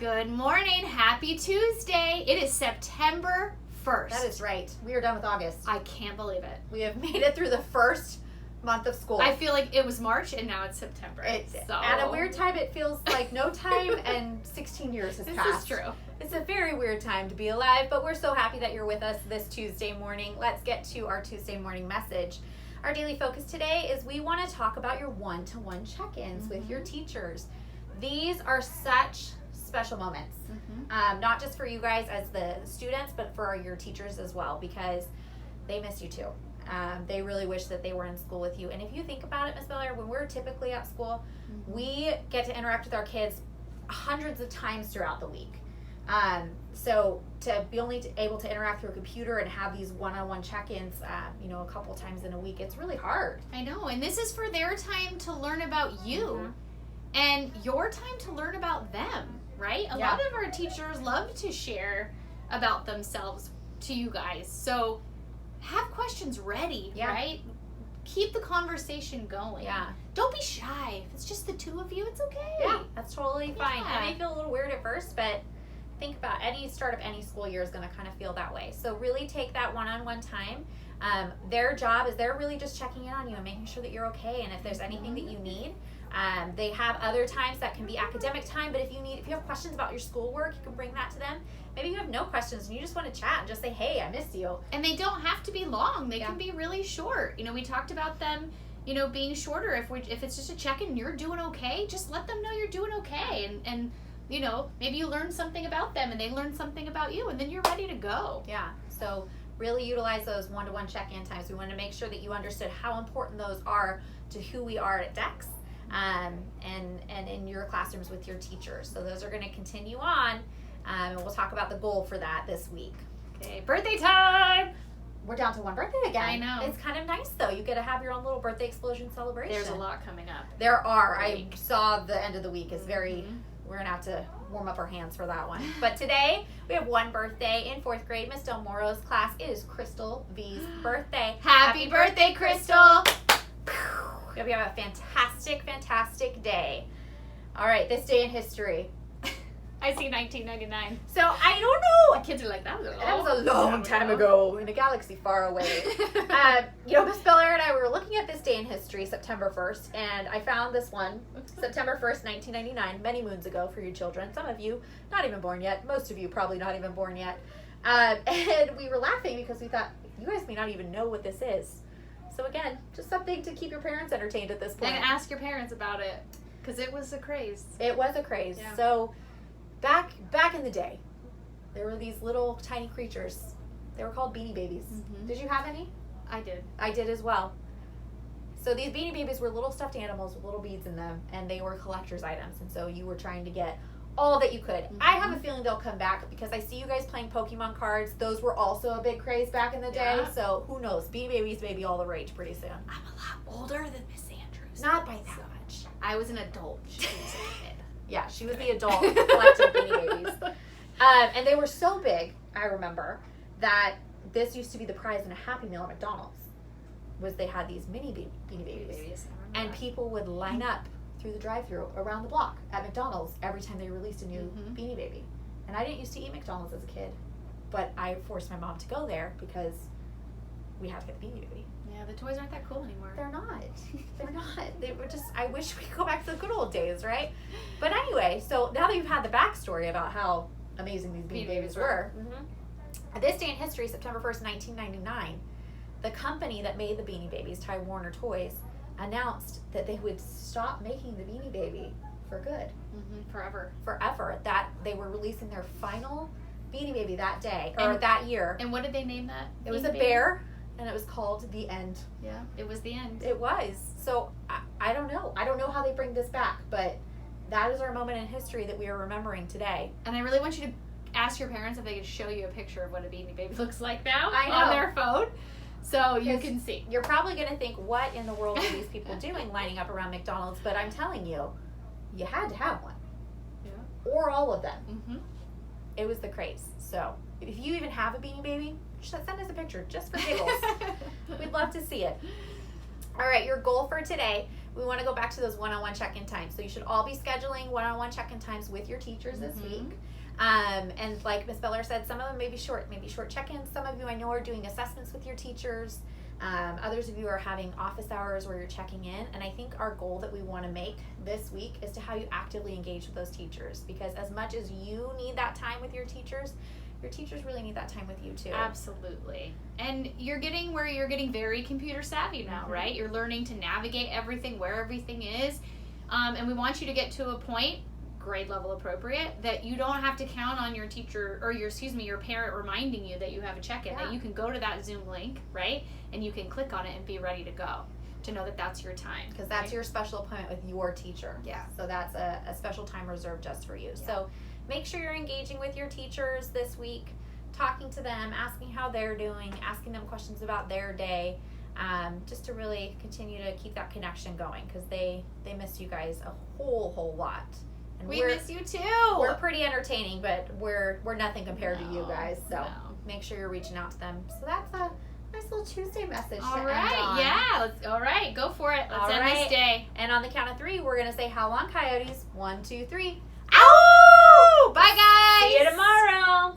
Good morning. Happy Tuesday. It is September 1st. That is right. We are done with August. I can't believe it. We have made it through the first month of school. I feel like it was March and now it's September. At a weird time, it feels like no time and 16 years has passed. This is true. It's a very weird time to be alive, but we're so happy that you're with us this Tuesday morning. Let's get to our Tuesday morning message. Our daily focus today is we want to talk about your one-to-one check-ins with your teachers. These are such special moments, not just for you guys as the students, but for your teachers as well, because they miss you too. They really wish that they were in school with you. And if you think about it, Ms. Miller, when we're typically at school, we get to interact with our kids hundreds of times throughout the week. So to be only able to interact through a computer and have these one-on-one check-ins, a couple times in a week, it's really hard. I know, and this is for their time to learn about you and your time to learn about them, right? A lot of our teachers love to share about themselves to you guys. So have questions ready, right? Keep the conversation going. Don't be shy. If it's just the two of you, it's okay. Yeah, that's totally fine. It may feel a little weird at first, but think about any start of any school year is going to kind of feel that way. So really take that one-on-one time. Their job is they're really just checking in on you and making sure that you're okay. And if there's anything that you need, they have other times that can be academic time. But if you have questions about your schoolwork, you can bring that to them. Maybe you have no questions and you just want to chat and just say, hey, I missed you. And they don't have to be long. They can be really short. We talked about them, being shorter. If it's just a check-in and you're doing okay, just let them know you're doing okay. And maybe you learn something about them and they learn something about you, and then you're ready to go. Yeah. So really utilize those one-to-one check-in times. We want to make sure that you understood how important those are to who we are at DEX and in your classrooms with your teachers. So those are going to continue on, and we'll talk about the goal for that this week. Okay, birthday time! We're down to one birthday again. I know. It's kind of nice, though. You get to have your own little birthday explosion celebration. There's a lot coming up. There are. I saw the end of the week is very... We're going to have to warm up our hands for that one. But today, we have one birthday in 4th grade, Miss Del Moro's class. It is Crystal V's birthday. Happy birthday, Crystal! We hope you have a fantastic, fantastic day. All right, this day in history. I see 1999. So, I don't know. The kids are like, that was a long time ago in a galaxy far away. Miss Miller and I were looking at this day in history, September 1st, and I found this one, September 1st, 1999, many moons ago for you children. Some of you not even born yet. Most of you probably not even born yet. And we were laughing because we thought, you guys may not even know what this is. So again, just something to keep your parents entertained at this point. And ask your parents about it, because it was a craze. It was a craze. Yeah. So back in the day, there were these little tiny creatures. They were called Beanie Babies. Did you have any? I did. I did as well. So these Beanie Babies were little stuffed animals with little beads in them, and they were collector's items. And so you were trying to get all that you could. I have a feeling they'll come back because I see you guys playing Pokemon cards. Those were also a big craze back in the day. So who knows? Beanie Babies may be all the rage pretty soon. I'm a lot older than Miss Andrews. Not by that much. I was an adult. She was a kid. Yeah, she was the adult collecting Beanie Babies. And they were so big, I remember, that this used to be the prize in a Happy Meal at McDonald's, was they had these mini Beanie Babies. And people would line up through the drive-thru around the block at McDonald's every time they released a new Beanie Baby. And I didn't used to eat McDonald's as a kid, but I forced my mom to go there because we had to get the Beanie Baby. Yeah, the toys aren't that cool anymore. They're not. They're not. They were just, I wish we could go back to the good old days, right? But anyway, so now that you've had the backstory about how amazing these Beanie Babies were. This day in history, September 1st, 1999, the company that made the Beanie Babies, Time Warner Toys, announced that they would stop making the Beanie Baby for good. Forever. That they were releasing their final Beanie Baby that day, or that year. And what did they name that? It was a bear. And it was called The End. Yeah, it was The End. It was. So, I don't know. I don't know how they bring this back, but that is our moment in history that we are remembering today. And I really want you to ask your parents if they could show you a picture of what a Beanie Baby looks like now on their phone, so you can see. You're probably going to think, what in the world are these people doing lining up around McDonald's? But I'm telling you, you had to have one. Yeah. Or all of them. It was the craze. So, if you even have a Beanie Baby, send us a picture just for giggles. We'd love to see it. All right, your goal for today. we want to go back to those one-on-one check-in times. So you should all be scheduling one-on-one check-in times with your teachers this week. And like Ms. Beller said, some of them may be short check-ins. Some of you I know are doing assessments with your teachers. Others of you are having office hours where you're checking in. And I think our goal that we want to make this week is to how you actively engage with those teachers. Because as much as you need that time with your teachers really need that time with you too. Absolutely. And you're getting very computer savvy now, right? You're learning to navigate everything, where everything is. And we want you to get to a point, grade level appropriate, that you don't have to count on your teacher or your parent reminding you that you have a check-in, that you can go to that Zoom link, right? And you can click on it and be ready to go, to know that that's your time. Because that's your special appointment with your teacher. Yeah. So that's a special time reserved just for you. Yeah. So make sure you're engaging with your teachers this week, talking to them, asking how they're doing, asking them questions about their day, just to really continue to keep that connection going, because they miss you guys a whole lot. And we miss you too. We're pretty entertaining, but we're nothing compared to you guys. So make sure you're reaching out to them. So that's a nice little Tuesday message. All right, all right, go for it. Let's end this day. And on the count of 3, we're gonna say, "How long, Coyotes?" 1, 2, 3. Ow! Bye, guys. See you tomorrow.